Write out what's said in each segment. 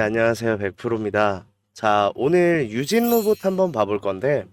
네, 안녕하세요. 100%입니다. 자, 오늘 유진 로봇 한번 봐볼 건데,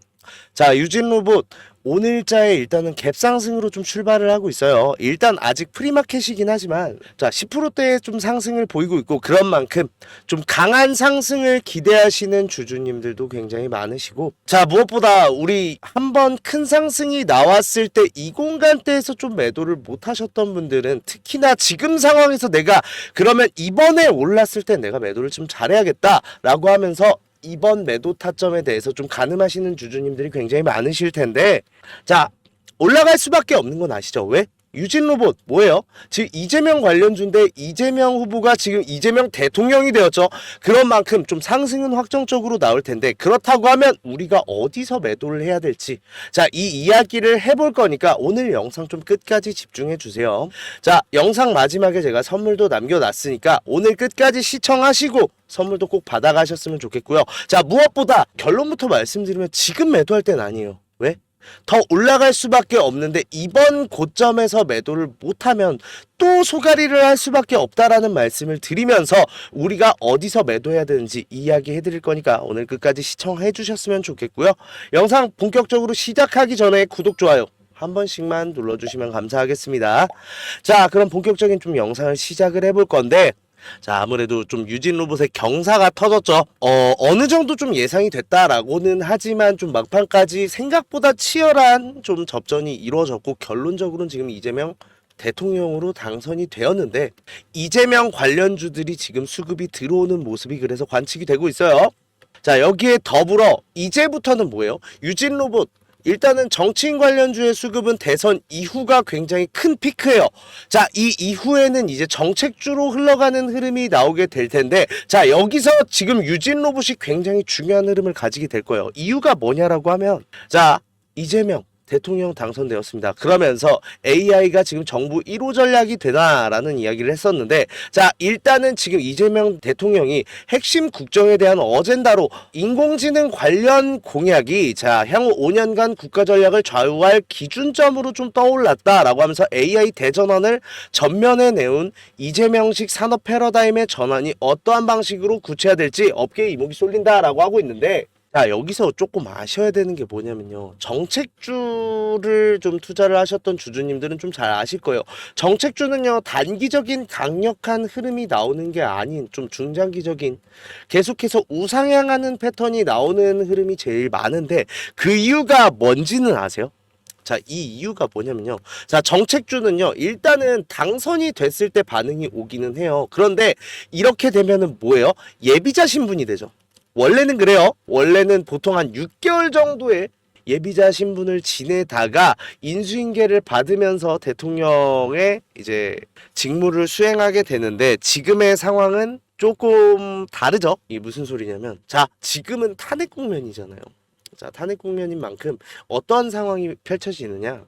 자, 유진 로봇 오늘자에 일단은 갭상승으로 좀 출발을 하고 있어요. 일단 아직 프리마켓이긴 하지만, 자, 10%대의 좀 상승을 보이고 있고, 그런 만큼 좀 강한 상승을 기대하시는 주주님들도 굉장히 많으시고, 자, 무엇보다 우리 한번 큰 상승이 나왔을 때 이 공간대에서 좀 매도를 못 하셨던 분들은 특히나 지금 상황에서 내가 그러면 이번에 올랐을 때 내가 매도를 좀 잘해야겠다라고 하면서 이번 매도 타점에 대해서 좀 가늠하시는 주주님들이 굉장히 많으실 텐데, 자, 올라갈 수밖에 없는 건 아시죠? 왜? 유진 로봇 뭐예요? 지금 이재명 관련주인데 이재명 후보가 지금 이재명 대통령이 되었죠. 그런 만큼 좀 상승은 확정적으로 나올 텐데, 그렇다고 하면 우리가 어디서 매도를 해야 될지, 자, 이 이야기를 해볼 거니까 오늘 영상 좀 끝까지 집중해 주세요. 자, 영상 마지막에 제가 선물도 남겨놨으니까 오늘 끝까지 시청하시고 선물도 꼭 받아가셨으면 좋겠고요. 자, 무엇보다 결론부터 말씀드리면 지금 매도할 땐 아니에요. 왜? 더 올라갈 수밖에 없는데 이번 고점에서 매도를 못하면 또 소가리를 할 수밖에 없다라는 말씀을 드리면서 우리가 어디서 매도해야 되는지 이야기해 드릴 거니까 오늘 끝까지 시청해 주셨으면 좋겠고요. 영상 본격적으로 시작하기 전에 구독, 좋아요 한 번씩만 눌러주시면 감사하겠습니다. 자, 그럼 본격적인 좀 영상을 시작을 해볼 건데, 자, 아무래도 좀 유진 로봇의 경사가 터졌죠. 어느 정도 좀 예상이 됐다라고는 하지만 좀 막판까지 생각보다 치열한 좀 접전이 이루어졌고, 결론적으로는 지금 이재명 대통령으로 당선이 되었는데, 이재명 관련주들이 지금 수급이 들어오는 모습이 그래서 관측이 되고 있어요. 자, 여기에 더불어 이제부터는 뭐예요? 유진 로봇 일단은 정치인 관련주의 수급은 대선 이후가 굉장히 큰 피크예요. 자, 이 이후에는 이제 정책주로 흘러가는 흐름이 나오게 될 텐데, 자, 여기서 지금 유진 로봇이 굉장히 중요한 흐름을 가지게 될 거예요. 이유가 뭐냐라고 하면, 자, 이재명 대통령 당선되었습니다. 그러면서 AI가 지금 정부 1호 전략이 되나라는 이야기를 했었는데, 자, 일단은 지금 이재명 대통령이 핵심 국정에 대한 어젠다로 인공지능 관련 공약이, 자, 향후 5년간 국가 전략을 좌우할 기준점으로 좀 떠올랐다라고 하면서 AI 대전환을 전면에 내온 이재명식 산업 패러다임의 전환이 어떠한 방식으로 구체화될지 업계에 이목이 쏠린다라고 하고 있는데, 자, 여기서 조금 아셔야 되는 게 뭐냐면요, 정책주를 좀 투자를 하셨던 주주님들은 좀 잘 아실 거예요. 정책주는요, 단기적인 강력한 흐름이 나오는 게 아닌 좀 중장기적인 계속해서 우상향하는 패턴이 나오는 흐름이 제일 많은데, 그 이유가 뭔지는 아세요? 자, 이 이유가 뭐냐면요, 자, 정책주는요, 일단은 당선이 됐을 때 반응이 오기는 해요. 그런데 이렇게 되면은 뭐예요? 예비자 신분이 되죠. 원래는 그래요. 원래는 보통 한 6개월 정도의 예비자 신분을 지내다가 인수인계를 받으면서 대통령의 이제 직무를 수행하게 되는데, 지금의 상황은 조금 다르죠. 이게 무슨 소리냐면, 자, 지금은 탄핵 국면이잖아요. 자, 탄핵 국면인 만큼 어떤 상황이 펼쳐지느냐,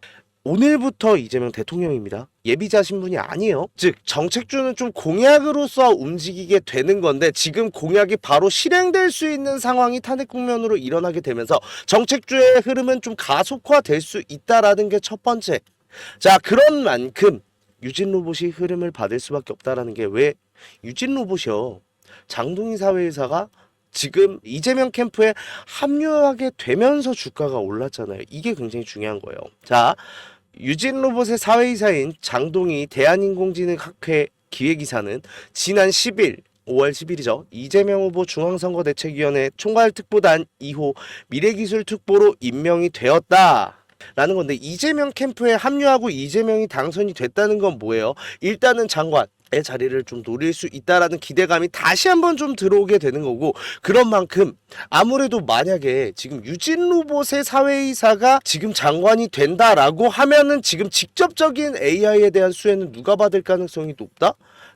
오늘부터 이재명 대통령입니다. 예비자 신분이 아니에요. 즉, 정책주는 좀 공약으로서 움직이게 되는 건데, 지금 공약이 바로 실행될 수 있는 상황이 탄핵 국면으로 일어나게 되면서 정책주의 흐름은 좀 가속화될 수 있다라는 게 첫 번째. 자, 그런 만큼 유진 로봇이 흐름을 받을 수밖에 없다라는 게, 왜? 유진 로봇이요, 장동희 사회이사가 지금 이재명 캠프에 합류하게 되면서 주가가 올랐잖아요. 이게 굉장히 중요한 거예요. 자, 유진 로봇의 사회이사인 장동희 대한인공지능학회 기획이사는 지난 10일 5월 10일이죠. 이재명 후보 중앙선거대책위원회 총괄특보단 2호 미래기술특보로 임명이 되었다 라는 건데, 이재명 캠프에 합류하고 이재명이 당선이 됐다는 건 뭐예요? 일단은 장관의 자리를 좀 노릴 수 있다라는 기대감이 다시 한번 좀 들어오게 되는 거고, 그런 만큼 아무래도 만약에 지금 유진 로봇의 사회이사가 지금 장관이 된다라고 하면은 지금 직접적인 AI에 대한 수혜는 누가 받을 가능성이 높다?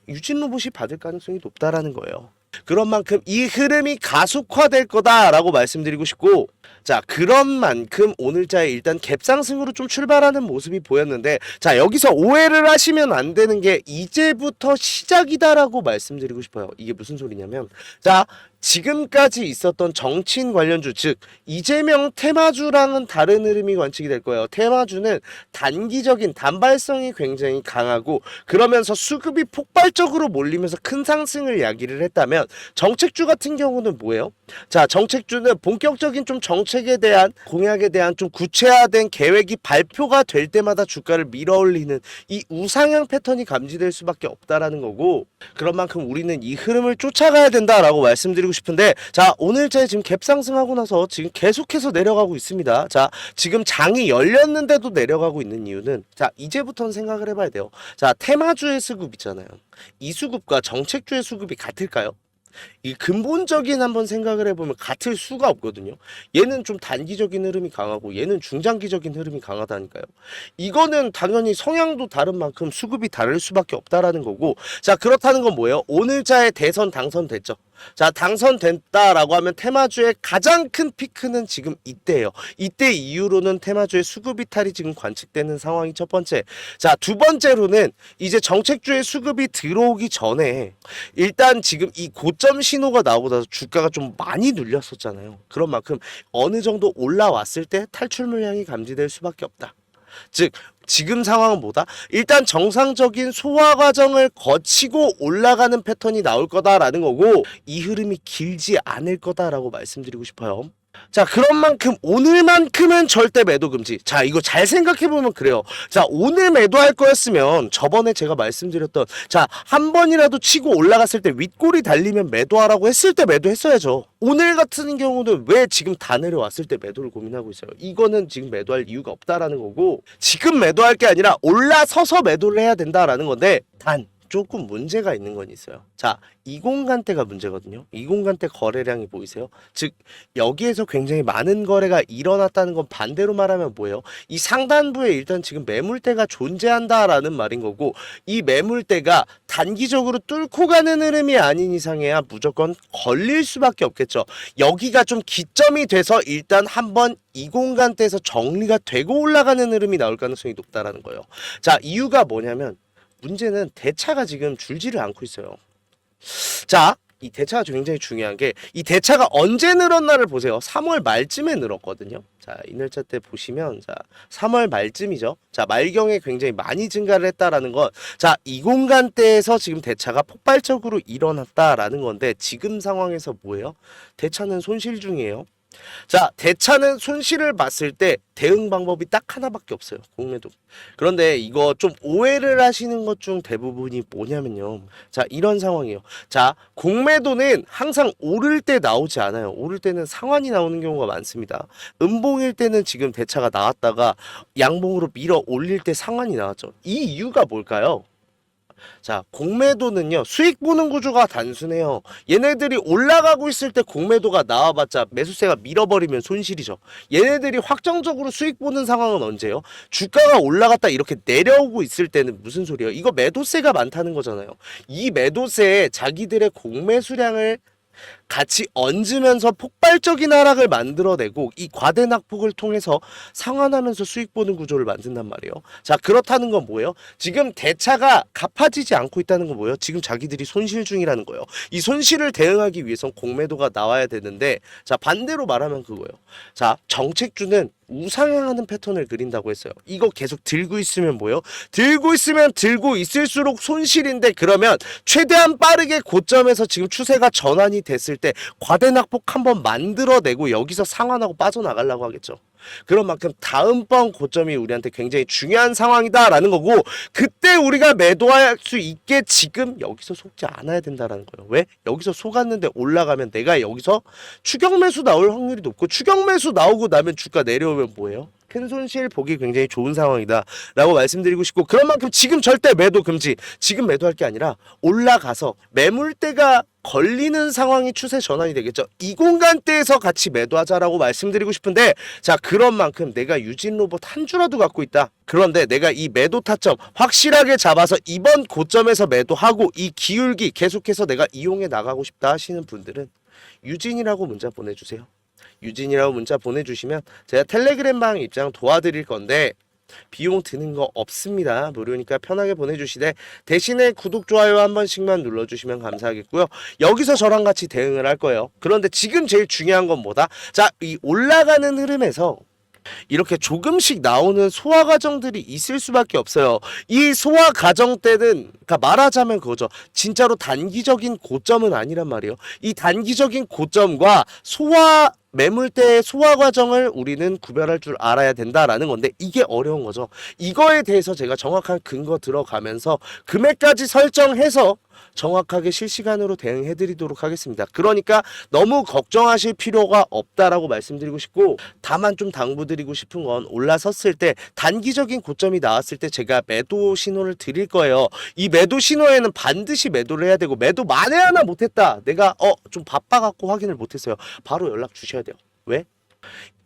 유진 로봇이 받을 가능성이 높다라는 거예요. 그런 만큼 이 흐름이 가속화될 거다라고 말씀드리고 싶고, 자, 그런 만큼 오늘자에 일단 갭상승으로 좀 출발하는 모습이 보였는데, 자, 여기서 오해를 하시면 안 되는 게 이제부터 시작이다라고 말씀드리고 싶어요. 이게 무슨 소리냐면, 자, 지금까지 있었던 정치인 관련주, 즉 이재명 테마주랑은 다른 흐름이 관측이 될 거예요. 테마주는 단기적인 단발성이 굉장히 강하고 그러면서 수급이 폭발적으로 몰리면서 큰 상승을 야기를 했다면, 정책주 같은 경우는 뭐예요? 자, 정책주는 본격적인 좀 정책에 대한 공약에 대한 좀 구체화된 계획이 발표가 될 때마다 주가를 밀어올리는 이 우상향 패턴이 감지될 수밖에 없다라는 거고, 그런 만큼 우리는 이 흐름을 쫓아가야 된다라고 말씀드리고 싶은데, 자, 오늘자에 지금 갭 상승하고 나서 지금 계속해서 내려가고 있습니다. 자, 지금 장이 열렸는데도 내려가고 있는 이유는, 자, 이제부터는 생각을 해봐야 돼요. 자, 테마주의 수급 있잖아요. 이 수급과 정책주의 수급이 같을까요? 이 근본적인 한번 생각을 해보면 같을 수가 없거든요. 얘는 좀 단기적인 흐름이 강하고 얘는 중장기적인 흐름이 강하다니까요. 이거는 당연히 성향도 다른 만큼 수급이 다를 수밖에 없다라는 거고, 자, 그렇다는 건 뭐예요? 오늘자에 대선 당선됐죠. 자, 당선됐다라고 하면 테마주의 가장 큰 피크는 지금 이때예요. 이때 이후로는 테마주의 수급 이탈이 지금 관측되는 상황이 첫 번째. 자, 두 번째로는 이제 정책주의 수급이 들어오기 전에 일단 지금 이 고점 신호가 나오고 나서 주가가 좀 많이 눌렸었잖아요. 그런 만큼 어느 정도 올라왔을 때 탈출 물량이 감지될 수밖에 없다. 즉 지금 상황은 뭐다? 일단 정상적인 소화 과정을 거치고 올라가는 패턴이 나올 거다라는 거고, 이 흐름이 길지 않을 거다라고 말씀드리고 싶어요. 자, 그런 만큼 오늘만큼은 절대 매도 금지. 자, 이거 잘 생각해보면 그래요. 자, 오늘 매도할 거였으면 저번에 제가 말씀드렸던, 자, 한 번이라도 치고 올라갔을 때 윗골이 달리면 매도하라고 했을 때 매도했어야죠. 오늘 같은 경우는 왜 지금 다 내려왔을 때 매도를 고민하고 있어요? 이거는 지금 매도할 이유가 없다라는 거고, 지금 매도할 게 아니라 올라서서 매도를 해야 된다라는 건데, 단 조금 문제가 있는 건 있어요. 자, 20간대가 문제거든요. 20간대 거래량이 보이세요? 즉 여기에서 굉장히 많은 거래가 일어났다는 건 반대로 말하면 뭐예요? 이 상단부에 일단 지금 매물대가 존재한다라는 말인 거고, 이 매물대가 단기적으로 뚫고 가는 흐름이 아닌 이상해야 무조건 걸릴 수밖에 없겠죠. 여기가 좀 기점이 돼서 일단 한번 20간대에서 정리가 되고 올라가는 흐름이 나올 가능성이 높다라는 거예요. 자, 이유가 뭐냐면 문제는 대차가 지금 줄지를 않고 있어요. 자, 이 대차가 굉장히 중요한 게, 이 대차가 언제 늘었나를 보세요. 3월 말쯤에 늘었거든요. 자, 이날짜 때 보시면, 자, 3월 말쯤이죠. 자, 말경에 굉장히 많이 증가를 했다라는 건, 자, 이 공간대에서 지금 대차가 폭발적으로 일어났다라는 건데, 지금 상황에서 뭐예요? 대차는 손실 중이에요. 자, 대차는 손실을 봤을 때 대응 방법이 딱 하나밖에 없어요. 공매도. 그런데 이거 좀 오해를 하시는 것 중 대부분이 뭐냐면요. 자, 이런 상황이에요. 자, 공매도는 항상 오를 때 나오지 않아요. 오를 때는 상환이 나오는 경우가 많습니다. 음봉일 때는 지금 대차가 나왔다가 양봉으로 밀어 올릴 때 상환이 나왔죠. 이 이유가 뭘까요? 자, 공매도는요, 수익 보는 구조가 단순해요. 얘네들이 올라가고 있을 때 공매도가 나와봤자 매수세가 밀어버리면 손실이죠. 얘네들이 확정적으로 수익 보는 상황은 언제요? 주가가 올라갔다 이렇게 내려오고 있을 때는 무슨 소리예요? 이거 매도세가 많다는 거잖아요. 이 매도세에 자기들의 공매수량을 같이 얹으면서 폭발적인 하락을 만들어내고, 이 과대 낙폭을 통해서 상환하면서 수익 보는 구조를 만든단 말이에요. 자, 그렇다는 건 뭐예요? 지금 대차가 갚아지지 않고 있다는 건 뭐예요? 지금 자기들이 손실 중이라는 거예요. 이 손실을 대응하기 위해선 공매도가 나와야 되는데, 자, 반대로 말하면 그거예요. 자, 정책주는 우상향하는 패턴을 그린다고 했어요. 이거 계속 들고 있으면 뭐예요? 들고 있으면 들고 있을수록 손실인데, 그러면 최대한 빠르게 고점에서 지금 추세가 전환이 됐을 때 과대낙폭 한번 만들어내고 여기서 상환하고 빠져나가려고 하겠죠. 그런 만큼 다음번 고점이 우리한테 굉장히 중요한 상황이다라는 거고, 그때 우리가 매도할 수 있게 지금 여기서 속지 않아야 된다라는 거예요. 왜? 여기서 속았는데 올라가면 내가 여기서 추격 매수 나올 확률이 높고, 추격 매수 나오고 나면 주가 내려오면 뭐예요? 큰 손실 보기 굉장히 좋은 상황이다 라고 말씀드리고 싶고, 그런 만큼 지금 절대 매도 금지. 지금 매도할 게 아니라 올라가서 매물대가 걸리는 상황이 추세 전환이 되겠죠. 이 공간대에서 같이 매도하자라고 말씀드리고 싶은데, 자, 그런 만큼 내가 유진 로봇 한 주라도 갖고 있다. 그런데 내가 이 매도 타점 확실하게 잡아서 이번 고점에서 매도하고 이 기울기 계속해서 내가 이용해 나가고 싶다 하시는 분들은 유진이라고 문자 보내주세요. 유진이라고 문자 보내주시면 제가 텔레그램 방 입장 도와드릴 건데, 비용 드는 거 없습니다. 무료니까 편하게 보내주시되 대신에 구독, 좋아요 한 번씩만 눌러주시면 감사하겠고요. 여기서 저랑 같이 대응을 할 거예요. 그런데 지금 제일 중요한 건 뭐다? 자, 이 올라가는 흐름에서 이렇게 조금씩 나오는 소화 과정들이 있을 수밖에 없어요. 이 소화 과정 때는 그러니까 말하자면 그거죠. 진짜로 단기적인 고점은 아니란 말이에요. 이 단기적인 고점과 매물대의 소화 과정을 우리는 구별할 줄 알아야 된다라는 건데 이게 어려운 거죠. 이거에 대해서 제가 정확한 근거 들어가면서 금액까지 설정해서 정확하게 실시간으로 대응해 드리도록 하겠습니다. 그러니까 너무 걱정하실 필요가 없다라고 말씀드리고 싶고, 다만 좀 당부드리고 싶은 건 올라섰을 때 단기적인 고점이 나왔을 때 제가 매도 신호를 드릴 거예요. 이 매도 신호에는 반드시 매도를 해야 되고, 매도 만에 하나 못했다, 내가 좀 바빠갖고 확인을 못했어요, 바로 연락 주셔야 돼요. 왜?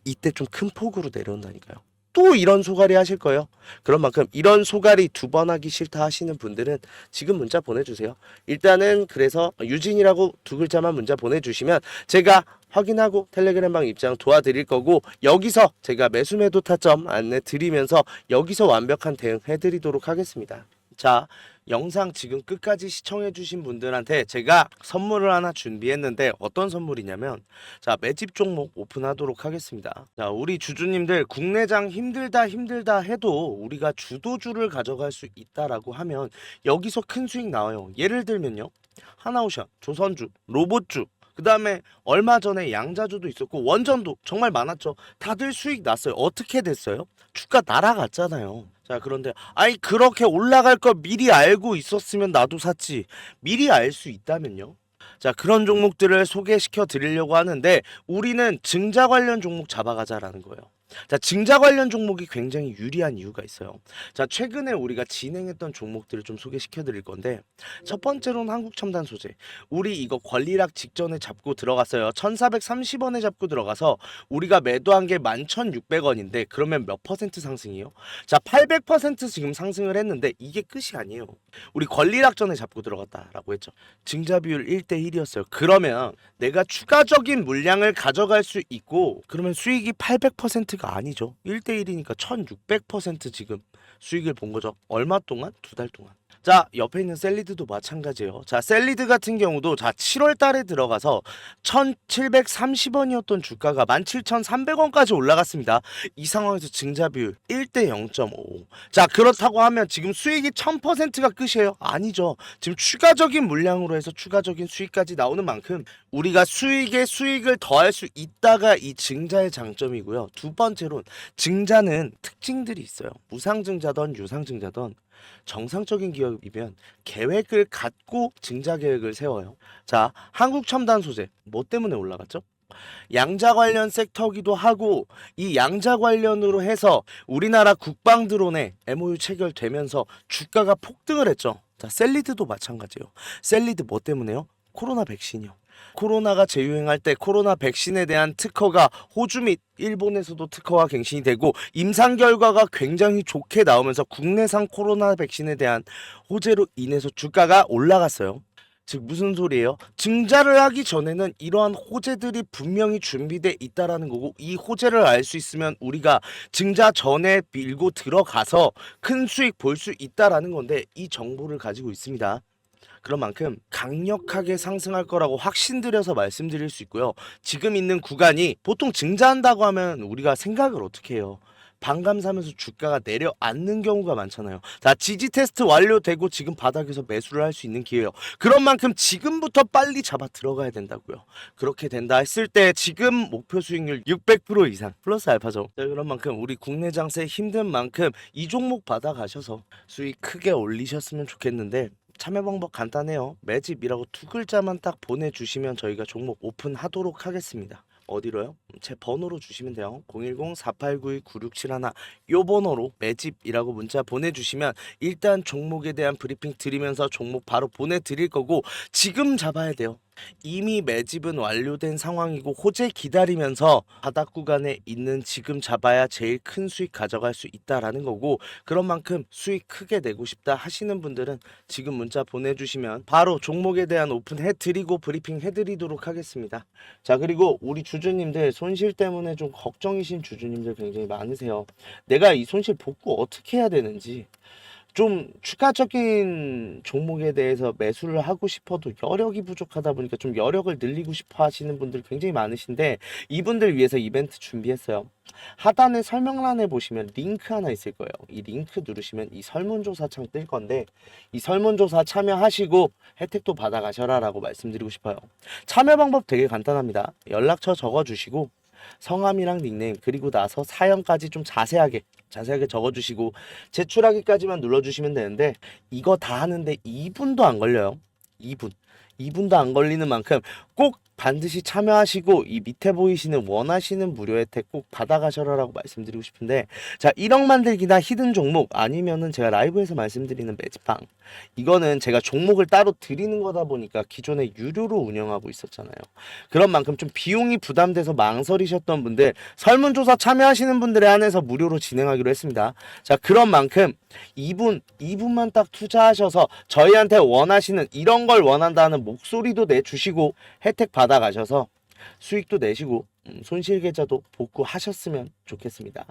이때 좀 큰 폭으로 내려온다니까요. 또 이런 소갈이 하실 거예요. 그런 만큼 이런 소갈이 두 번 하기 싫다 하시는 분들은 지금 문자 보내주세요. 일단은 그래서 유진이라고 두 글자만 문자 보내주시면 제가 확인하고 텔레그램방 입장 도와드릴 거고, 여기서 제가 매수매도 타점 안내 드리면서 여기서 완벽한 대응 해드리도록 하겠습니다. 자, 영상 지금 끝까지 시청해주신 분들한테 제가 선물을 하나 준비했는데 어떤 선물이냐면, 자, 매집 종목 오픈하도록 하겠습니다. 자, 우리 주주님들 국내장 힘들다 해도 우리가 주도주를 가져갈 수 있다라고 하면 여기서 큰 수익 나와요. 예를 들면요, 하나오션, 조선주, 로봇주, 그 다음에 얼마 전에 양자주도 있었고 원전도 정말 많았죠. 다들 수익 났어요. 어떻게 됐어요? 주가 날아갔잖아요. 자, 그런데 그렇게 올라갈 거 미리 알고 있었으면 나도 샀지. 미리 알 수 있다면요? 자, 그런 종목들을 소개시켜 드리려고 하는데 우리는 증자 관련 종목 잡아가자라는 거예요. 자, 증자 관련 종목이 굉장히 유리한 이유가 있어요. 자, 최근에 우리가 진행했던 종목들을 좀 소개시켜 드릴 건데, 첫 번째로는 한국첨단 소재. 우리 이거 권리락 직전에 잡고 들어갔어요. 1430원에 잡고 들어가서 우리가 매도한 게 11,600원인데 그러면 몇 퍼센트 상승이에요? 자, 800% 지금 상승을 했는데 이게 끝이 아니에요. 우리 권리락 전에 잡고 들어갔다라고 했죠. 증자 비율 1대1이었어요. 그러면 내가 추가적인 물량을 가져갈 수 있고, 그러면 수익이 800%가 아니죠. 1대1이니까 1600% 지금 수익을 본 거죠. 얼마 동안? 두 달 동안. 자, 옆에 있는 셀리드도 마찬가지예요. 자, 셀리드 같은 경우도 7월 달에 들어가서 1730원이었던 주가가 17,300원까지 올라갔습니다. 이 상황에서 증자 비율 1대 0.5. 자, 그렇다고 하면 지금 수익이 1000%가 끝이에요? 아니죠. 지금 추가적인 물량으로 해서 추가적인 수익까지 나오는 만큼 우리가 수익에 수익을 더할 수 있다가 이 증자의 장점이고요. 두 번째로는 증자는 특징들이 있어요. 무상증자든 유상증자든 정상적인 기업이면 계획을 갖고 증자 계획을 세워요. 자, 한국첨단소재 뭐 때문에 올라갔죠? 양자 관련 섹터기도 하고, 이 양자 관련으로 해서 우리나라 국방 드론에 MOU 체결되면서 주가가 폭등을 했죠. 자, 셀리드도 마찬가지예요. 셀리드 뭐 때문에요? 코로나 백신이요. 코로나가 재유행할 때 코로나 백신에 대한 특허가 호주 및 일본에서도 특허가 갱신이 되고 임상 결과가 굉장히 좋게 나오면서 국내산 코로나 백신에 대한 호재로 인해서 주가가 올라갔어요. 즉 무슨 소리예요? 증자를 하기 전에는 이러한 호재들이 분명히 준비돼 있다라는 거고, 이 호재를 알 수 있으면 우리가 증자 전에 밀고 들어가서 큰 수익 볼 수 있다라는 건데, 이 정보를 가지고 있습니다. 그런 만큼 강력하게 상승할 거라고 확신드려서 말씀드릴 수 있고요. 지금 있는 구간이 보통 증자한다고 하면 우리가 생각을 어떻게 해요? 반감사면서 주가가 내려앉는 경우가 많잖아요. 자, 지지 테스트 완료되고 지금 바닥에서 매수를 할 수 있는 기회예요. 그런 만큼 지금부터 빨리 잡아 들어가야 된다고요. 그렇게 된다 했을 때 지금 목표 수익률 600% 이상 플러스 알파죠. 자, 그런 만큼 우리 국내 장세 힘든 만큼 이 종목 받아가셔서 수익 크게 올리셨으면 좋겠는데, 참여 방법 간단해요. 매집이라고 두 글자만 딱 보내주시면 저희가 종목 오픈하도록 하겠습니다. 어디로요? 제 번호로 주시면 돼요. 010-4892-9671 요 번호로 매집이라고 문자 보내주시면 일단 종목에 대한 브리핑 드리면서 종목 바로 보내드릴 거고, 지금 잡아야 돼요. 이미 매집은 완료된 상황이고 호재 기다리면서 바닥 구간에 있는 지금 잡아야 제일 큰 수익 가져갈 수 있다라는 거고, 그런 만큼 수익 크게 내고 싶다 하시는 분들은 지금 문자 보내주시면 바로 종목에 대한 오픈해 드리고 브리핑 해드리도록 하겠습니다. 자, 그리고 우리 주주님들 손실 때문에 좀 걱정이신 주주님들 굉장히 많으세요. 내가 이 손실 복구 어떻게 해야 되는지, 좀 추가적인 종목에 대해서 매수를 하고 싶어도 여력이 부족하다 보니까 좀 여력을 늘리고 싶어 하시는 분들 굉장히 많으신데, 이분들 위해서 이벤트 준비했어요. 하단에 설명란에 보시면 링크 하나 있을 거예요. 이 링크 누르시면 이 설문조사 창 뜰 건데, 이 설문조사 참여하시고 혜택도 받아가셔라 라고 말씀드리고 싶어요. 참여 방법 되게 간단합니다. 연락처 적어주시고 성함이랑 닉네임, 그리고 나서 사연까지 좀 자세하게 적어주시고 제출하기까지만 눌러주시면 되는데, 이거 다 하는데 2분도 안 걸려요. 2분도 안 걸리는 만큼 꼭 반드시 참여하시고 이 밑에 보이시는 원하시는 무료 혜택 꼭 받아가셔라라고 말씀드리고 싶은데, 자, 1억 만들기나 히든 종목 아니면은 제가 라이브에서 말씀드리는 매집방, 이거는 제가 종목을 따로 드리는 거다 보니까 기존에 유료로 운영하고 있었잖아요. 그런 만큼 좀 비용이 부담돼서 망설이셨던 분들, 설문조사 참여하시는 분들에 한해서 무료로 진행하기로 했습니다. 자, 그런 만큼 2분만 딱 투자하셔서 저희한테 원하시는 이런 걸 원한다는 목소리도 내주시고 혜택 받아가셔서 수익도 내시고 손실 계좌도 복구하셨으면 좋겠습니다.